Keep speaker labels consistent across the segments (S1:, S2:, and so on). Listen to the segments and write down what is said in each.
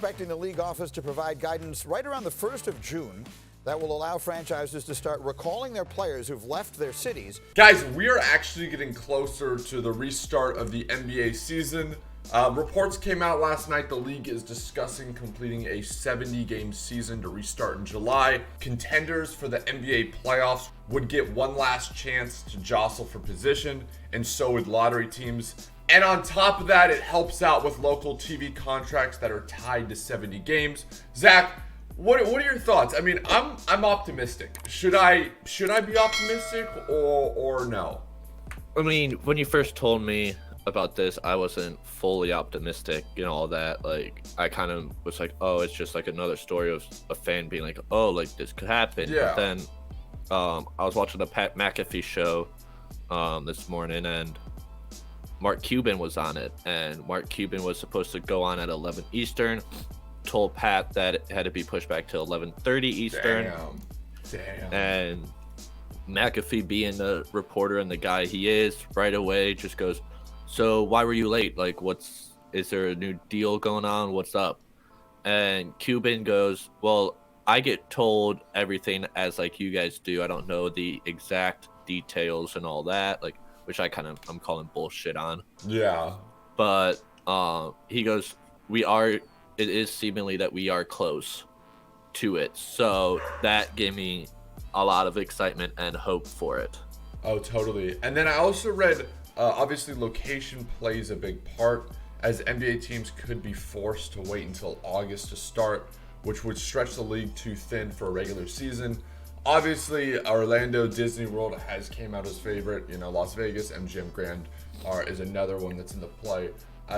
S1: expecting the league office to provide guidance right around the 1st of June that will allow franchises to start recalling their players who've left their cities.
S2: Guys, we are actually getting closer to the restart of the NBA season. Reports came out last night. The league is discussing completing a 70-game season to restart in July. Contenders for the NBA playoffs would get one last chance to jostle for position, and so would lottery teams. And on top of that, it helps out with local TV contracts that are tied to 70 games. Zach, what are your thoughts? I mean, I'm optimistic. Should I be optimistic or no?
S3: I mean, when you first told me about this, I wasn't fully optimistic and all that. Like, I kind of was like, oh, it's just like another story of a fan being like, oh, like this could happen.
S2: Yeah.
S3: But then I was watching the Pat McAfee show this morning, and Mark Cuban was on it, and Mark Cuban was supposed to go on at 11 Eastern. Told Pat that it had to be pushed back to 11:30 Eastern.
S2: Damn.
S3: And McAfee, being the reporter and the guy he is, right away just goes, so why were you late? Like, is there a new deal going on? What's up? And Cuban goes, well, I get told everything as like you guys do. I don't know the exact details and all that, like, which I'm calling bullshit on.
S2: Yeah.
S3: But he goes, it is seemingly that we are close to it. So that gave me a lot of excitement and hope for it.
S2: Oh, totally. And then I also read, obviously location plays a big part, as NBA teams could be forced to wait until August to start, which would stretch the league too thin for a regular season. Obviously, Orlando, Disney World came out as favorite. You know, Las Vegas, MGM Grand is another one that's in the play.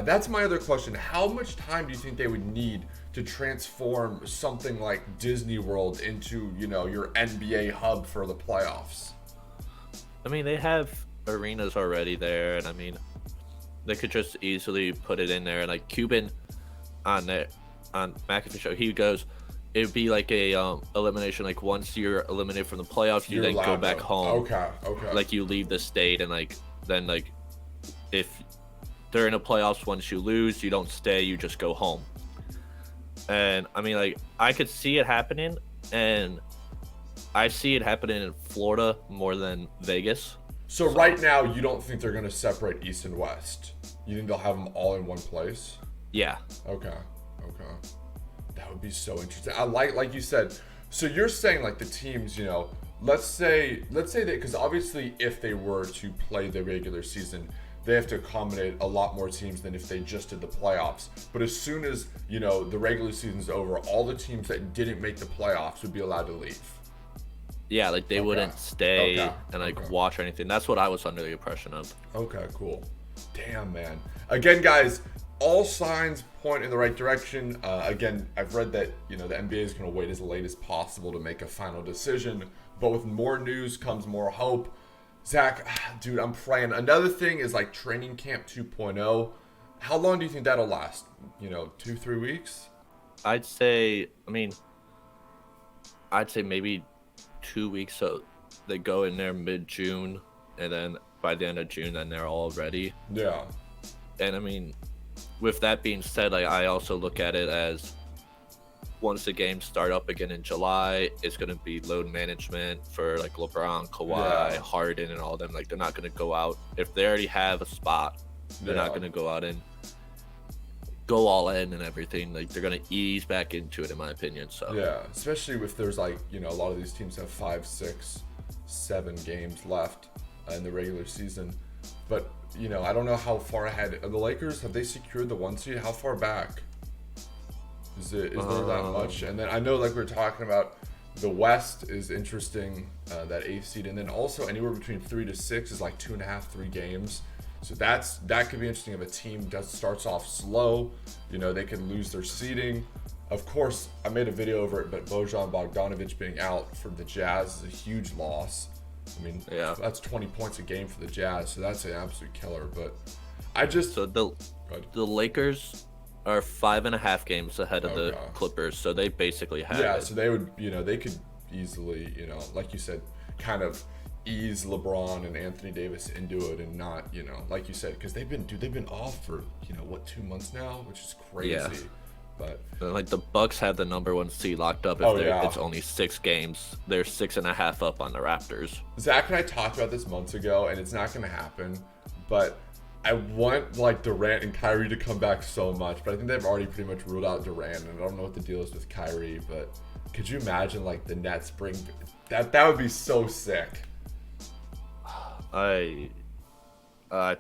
S2: That's my other question. How much time do you think they would need to transform something like Disney World into, you know, your NBA hub for the playoffs?
S3: I mean, they have arenas already there, and I mean, they could just easily put it in there. And like Cuban on McAfee show, he goes, it'd be like a elimination. Like once you're eliminated from the playoffs, you then go back home.
S2: Okay.
S3: Like you leave the state, and then if during the playoffs, once you lose, you don't stay, you just go home. And I mean, like, I could see it happening, and I see it happening in Florida more than Vegas.
S2: So right now, you don't think they're going to separate East and West? You think they'll have them all in one place?
S3: Yeah.
S2: Okay. That would be so interesting. I like you said, so you're saying like the teams, you know, let's say that, because obviously if they were to play the regular season, they have to accommodate a lot more teams than if they just did the playoffs. But as soon as, you know, the regular season's over, all the teams that didn't make the playoffs would be allowed to leave.
S3: Yeah, like they wouldn't stay and watch or anything. That's what I was under the impression of.
S2: Okay, cool. Damn, man. Again, guys, all signs point in the right direction. Again, I've read that, you know, the NBA is going to wait as late as possible to make a final decision. But with more news comes more hope. Zach, dude, I'm praying. Another thing is like training camp 2.0. How long do you think that'll last? You know, 2-3 weeks?
S3: I'd say maybe 2 weeks. So they go in there mid-June, and then by the end of June, then they're all ready.
S2: Yeah.
S3: And I mean, with that being said, like, I also look at it as once the games start up again in July, it's going to be load management for like LeBron, Kawhi, Harden, and all them. Like, they're not going to go out if they already have a spot. They're not going to go out and go all in and everything. Like, they're going to ease back into it, in my opinion. So
S2: yeah, especially if there's like, you know, a lot of these teams have 5, 6, 7 games left in the regular season. But, you know, I don't know how far ahead. The Lakers, have they secured the 1 seed? How far back? Is there that much? And then I know, like we were talking about, the West is interesting, that 8th seed. And then also anywhere between 3 to 6 is like 2.5, 3 games. So that could be interesting if a team starts off slow. You know, they could lose their seeding. Of course, I made a video over it, but Bojan Bogdanovic being out for the Jazz is a huge loss. I mean, that's 20 points a game for the Jazz, so that's an absolute killer. But
S3: so the Lakers are 5.5 games ahead of the Clippers, so they basically have it.
S2: So they would, you know, they could easily, you know, like you said, kind of ease LeBron and Anthony Davis into it, and not, you know, like you said, because they've been off for, you know, what, 2 months now, which is crazy. But
S3: And, like the Bucks have the #1 seed locked up if it's only 6 games. They're 6.5 up on the Raptors.
S2: Zach and I talked about this months ago, and it's not going to happen. But I want like Durant and Kyrie to come back so much, but I think they've already pretty much ruled out Durant, and I don't know what the deal is with Kyrie. But could you imagine like the Nets bring that? That would be so sick.
S3: I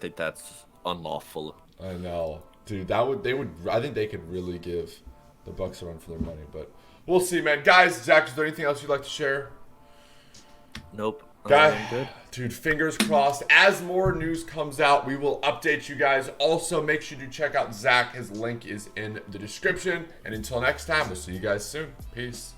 S3: think that's unlawful.
S2: I know, dude. I think they could really give the Bucks a run for their money, but we'll see, man. Guys, Zach, is there anything else you'd like to share?
S3: Nope.
S2: Guy,
S3: Good.
S2: dude, fingers crossed. As more news comes out, we will update you guys. Also, make sure to check out Zach. His link is in the description. And until next time, we'll see you guys soon. Peace.